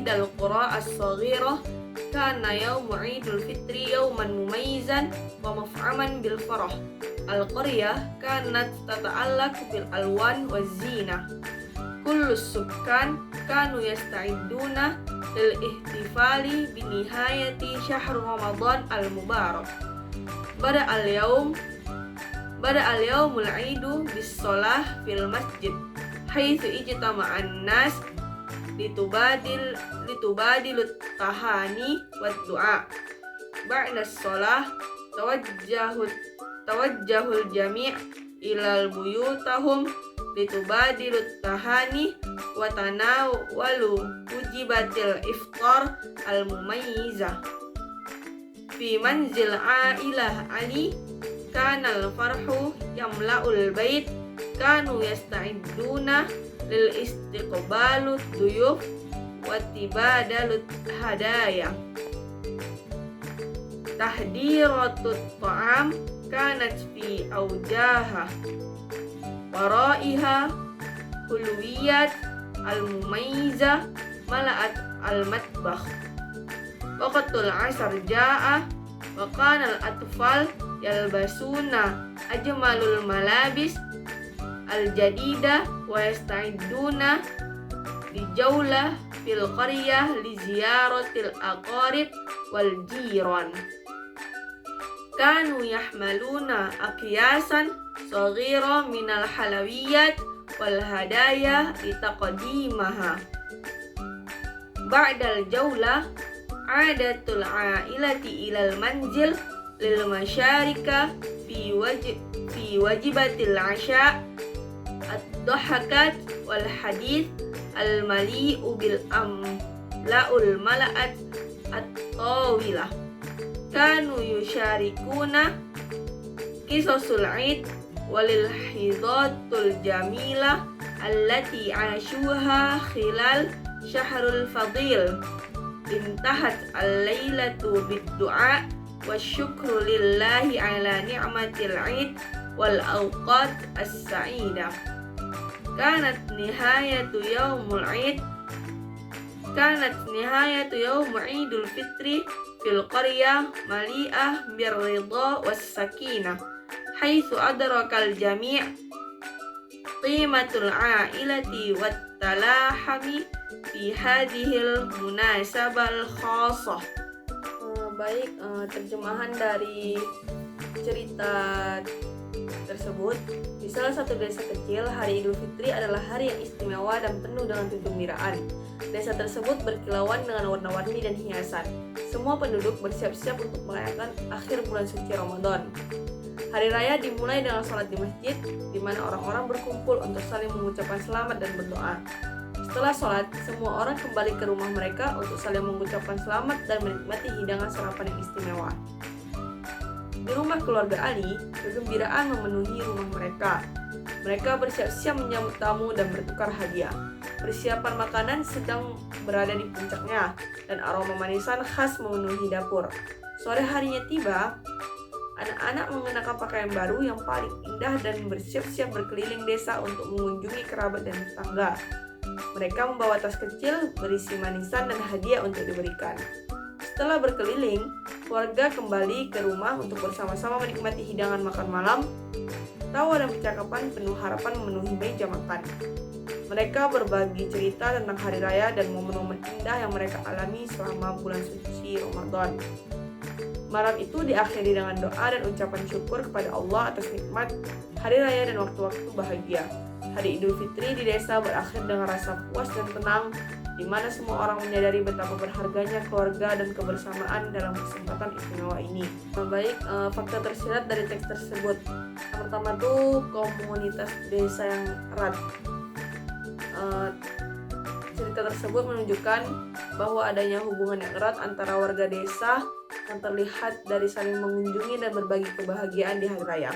indal qura as-saghirah kana yawmu Idul Fitri yawman mumayyizan wa maf'aman bil farah. Al-qaryah kanat tata'allaq bil alwan waz zinah. Kullu sukkan kanu yasta'iduna lil ihtifali bi nihayati syahr Ramadan al-mubarak. Bada al-yawmul 'idu bis shalah fil masjid haitsu ijtama'an nas litubadilut tahani wad du'a. Ba'da shalah tawajjahul jami' ilal buyutahum litubadilut tahani wa tanawalu ujibatil iftar al-mumayyizah. Fi manzil ailah Ali kanal farhu yamla'ul bait kanu yasta'iduna lil istiqbalut duyuf wa tibadalut hadaya. Tahdiratut ta'am kanat fi aujaha waraiha hulwiyat al-mumayyizah mala'at al-matbakh. Waqtul asar ja'a wa kana al-atfal yalbasuna ajmalul malabis al-jadida wa yasta'iduna li jawlah fil qaryah li ziyaratil aqarib wal jiran. Kanu yahmaluna aqyasan saghira minal halawiyat wal hadaya litaqdimaha. Ba'dal jawlah adatul ailati ilal manzil lil masyarika fi wajibatil asya ad-dhahakat wal hadith al mali'u bil amla'ul mala'at at-tawilah. Kanu yusyarikuna qisasul 'id walil hidatul jamilah allati 'ashuha khilal syahrul fadil. Intahat al-lailatu bid-du'a wasyukru lillahi ala ni'matil 'id wal awqat as-sa'idah. Kanat nihayatu yawmu Idul Fitri fil qaryah mali'ah birridha was sakinah haitsu adrakal jami' qimatul 'ailati wat talahami fi hadhil munasabal khassah. Baik, terjemahan dari cerita tersebut. Di salah satu desa kecil, hari Idul Fitri adalah hari yang istimewa dan penuh dengan kegembiraan. Desa tersebut berkilauan dengan warna-warni dan hiasan. Semua penduduk bersiap-siap untuk merayakan akhir bulan suci Ramadan. Hari raya dimulai dengan sholat di masjid, di mana orang-orang berkumpul untuk saling mengucapkan selamat dan berdoa. Setelah sholat, semua orang kembali ke rumah mereka untuk saling mengucapkan selamat dan menikmati hidangan sarapan yang istimewa. Di rumah keluarga Ali, kegembiraan memenuhi rumah mereka. Mereka bersiap-siap menyambut tamu dan bertukar hadiah. Persiapan makanan sedang berada di puncaknya, dan aroma manisan khas memenuhi dapur. Sore harinya tiba, anak-anak mengenakan pakaian baru yang paling indah dan bersiap-siap berkeliling desa untuk mengunjungi kerabat dan tetangga. Mereka membawa tas kecil berisi manisan dan hadiah untuk diberikan. Setelah berkeliling, keluarga kembali ke rumah untuk bersama-sama menikmati hidangan makan malam. Tawa dan percakapan penuh harapan memenuhi meja makan. Mereka berbagi cerita tentang hari raya dan momen-momen indah yang mereka alami selama bulan suci Ramadan. Malam itu diakhiri dengan doa dan ucapan syukur kepada Allah atas nikmat hari raya dan waktu-waktu bahagia. Hari Idul Fitri di desa berakhir dengan rasa puas dan tenang, di mana semua orang menyadari betapa berharganya keluarga dan kebersamaan dalam kesempatan istimewa ini. Baik, fakta tersirat dari teks tersebut. Yang pertama tuh komunitas desa yang erat. Cerita tersebut menunjukkan bahwa adanya hubungan yang erat antara warga desa yang terlihat dari saling mengunjungi dan berbagi kebahagiaan di hari raya.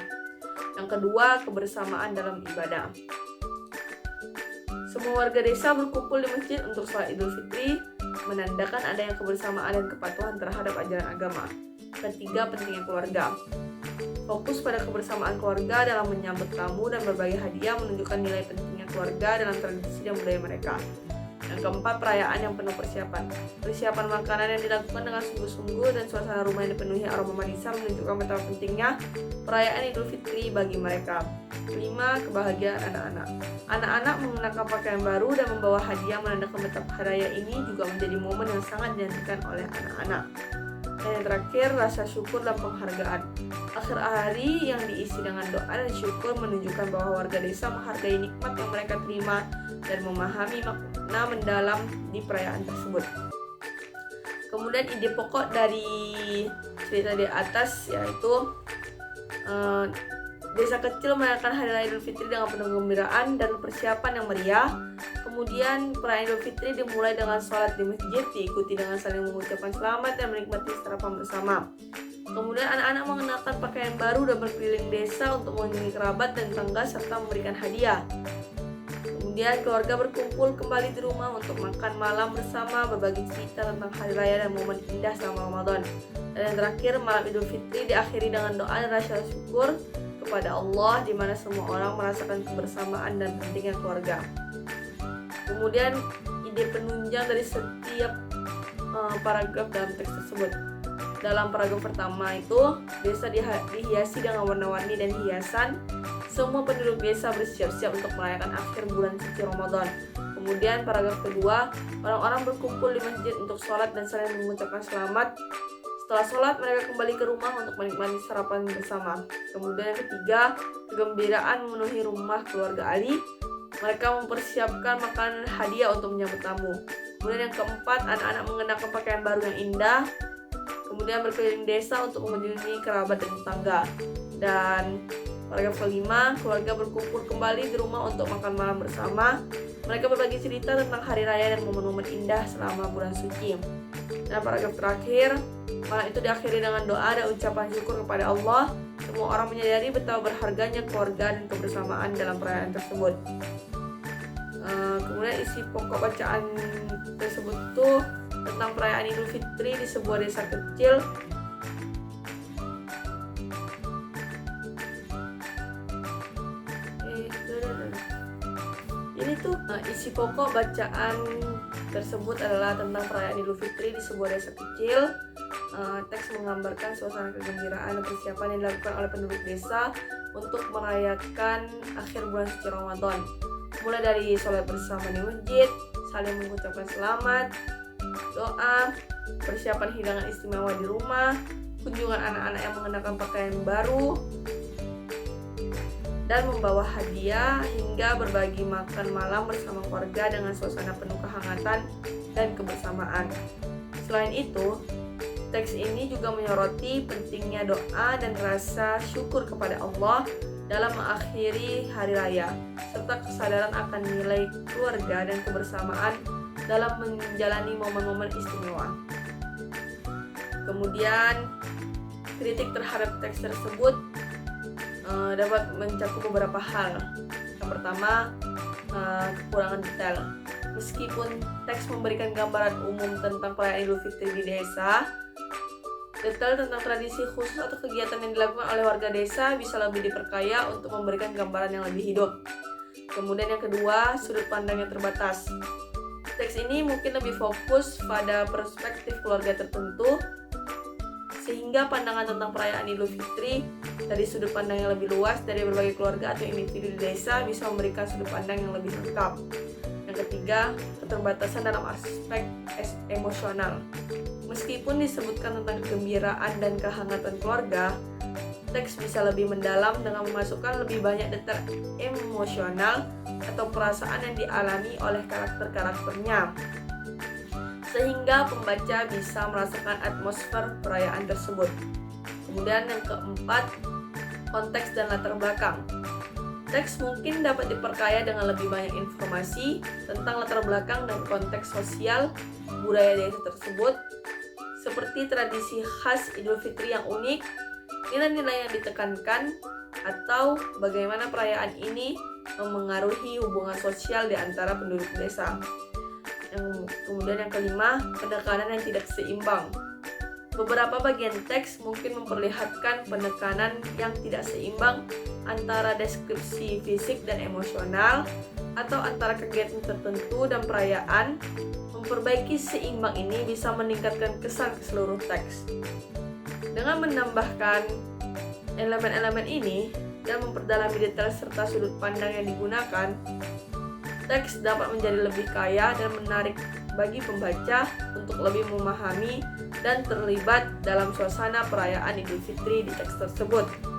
Yang kedua, kebersamaan dalam ibadah. Semua warga desa berkumpul di masjid untuk sholat Idul Fitri, menandakan adanya kebersamaan dan kepatuhan terhadap ajaran agama. Ketiga, pentingnya keluarga. Fokus pada kebersamaan keluarga dalam menyambut tamu dan berbagi hadiah menunjukkan nilai pentingnya keluarga dalam tradisi dan budaya mereka. Yang keempat, perayaan yang penuh persiapan. Persiapan makanan yang dilakukan dengan sungguh-sungguh dan suasana rumah yang dipenuhi aroma manisa menunjukkan betapa pentingnya perayaan Idul Fitri bagi mereka. Kelima, kebahagiaan anak-anak. Anak-anak mengenakan pakaian baru dan membawa hadiah menandakan betapa hari raya ini juga menjadi momen yang sangat dinantikan oleh anak-anak. Dan yang terakhir, rasa syukur dan penghargaan. Akhir hari yang diisi dengan doa dan syukur menunjukkan bahwa warga desa menghargai nikmat yang mereka terima dan memahami makna mendalam di perayaan tersebut. Kemudian ide pokok dari cerita di atas yaitu desa kecil merayakan Hari Raya Idul Fitri dengan penuh kegembiraan dan persiapan yang meriah. Kemudian perayaan Idul Fitri dimulai dengan sholat di masjid, diikuti dengan saling mengucapkan selamat dan menikmati sarapan bersama. Kemudian anak-anak mengenakan pakaian baru dan berkeliling desa untuk mengunjungi kerabat dan tetangga serta memberikan hadiah. Kemudian keluarga berkumpul kembali di rumah untuk makan malam bersama, berbagi cerita tentang hari raya dan momen indah selama Ramadan. Dan yang terakhir, malam Idul Fitri diakhiri dengan doa dan rasa syukur kepada Allah di mana semua orang merasakan kebersamaan dan pentingnya keluarga. Kemudian ide penunjang dari setiap paragraf dalam teks tersebut. Dalam paragraf pertama itu, desa dihiasi dengan warna-warni dan hiasan. Semua penduduk desa bersiap-siap untuk merayakan akhir bulan suci Ramadan. Kemudian paragraf kedua, orang-orang berkumpul di masjid untuk sholat dan saling mengucapkan selamat. Setelah sholat, mereka kembali ke rumah untuk menikmati sarapan bersama. Kemudian yang ketiga, kegembiraan memenuhi rumah keluarga Ali. Mereka mempersiapkan makanan hadiah untuk menyambut tamu. Kemudian yang keempat, anak-anak mengenakan pakaian baru yang indah. Kemudian berkeliling desa untuk mengunjungi kerabat dan tetangga. Dan paragraf kelima, keluarga berkumpul kembali di rumah untuk makan malam bersama. Mereka berbagi cerita tentang hari raya dan momen-momen indah selama bulan suci. Dan paragraf terakhir, malam itu diakhiri dengan doa dan ucapan syukur kepada Allah. Semua orang menyadari betapa berharganya keluarga dan kebersamaan dalam perayaan tersebut. Kemudian isi pokok bacaan tersebut tuh tentang perayaan Idul Fitri di sebuah desa kecil. Ini tuh isi pokok bacaan tersebut adalah tentang perayaan Idul Fitri di sebuah desa kecil. Teks menggambarkan suasana kegembiraan dan persiapan yang dilakukan oleh penduduk desa untuk merayakan akhir bulan suci Ramadan. Mulai dari sholat bersama di masjid, saling mengucapkan selamat, doa, persiapan hidangan istimewa di rumah, kunjungan anak-anak yang mengenakan pakaian baru, dan membawa hadiah hingga berbagi makan malam bersama keluarga dengan suasana penuh kehangatan dan kebersamaan. Selain itu, teks ini juga menyoroti pentingnya doa dan rasa syukur kepada Allah dalam mengakhiri hari raya, serta kesadaran akan nilai keluarga dan kebersamaan dalam menjalani momen-momen istimewa. Kemudian, kritik terhadap teks tersebut dapat mencakup beberapa hal. Yang pertama, kekurangan detail. Meskipun teks memberikan gambaran umum tentang perayaan Idul Fitri di desa, detail tentang tradisi khusus atau kegiatan yang dilakukan oleh warga desa bisa lebih diperkaya untuk memberikan gambaran yang lebih hidup. Kemudian yang kedua, sudut pandang yang terbatas. Teks ini mungkin lebih fokus pada perspektif keluarga tertentu, sehingga pandangan tentang perayaan Idul Fitri dari sudut pandang yang lebih luas dari berbagai keluarga atau individu di desa bisa memberikan sudut pandang yang lebih lengkap. Yang ketiga, keterbatasan dalam aspek emosional. Meskipun disebutkan tentang kegembiraan dan kehangatan keluarga, teks bisa lebih mendalam dengan memasukkan lebih banyak detail emosional atau perasaan yang dialami oleh karakter-karakternya, sehingga pembaca bisa merasakan atmosfer perayaan tersebut. Kemudian yang keempat, konteks dan latar belakang. Teks mungkin dapat diperkaya dengan lebih banyak informasi tentang latar belakang dan konteks sosial budaya desa tersebut, seperti tradisi khas Idul Fitri yang unik, nilai-nilai yang ditekankan, atau bagaimana perayaan ini memengaruhi hubungan sosial di antara penduduk desa. Kemudian yang kelima, penekanan yang tidak seimbang. Beberapa bagian teks mungkin memperlihatkan penekanan yang tidak seimbang antara deskripsi fisik dan emosional, atau antara kegiatan tertentu dan perayaan. Memperbaiki seimbang ini bisa meningkatkan kesan ke seluruh teks. Dengan menambahkan elemen-elemen ini dan memperdalami detail serta sudut pandang yang digunakan, teks dapat menjadi lebih kaya dan menarik bagi pembaca untuk lebih memahami dan terlibat dalam suasana perayaan Idul Fitri di teks tersebut.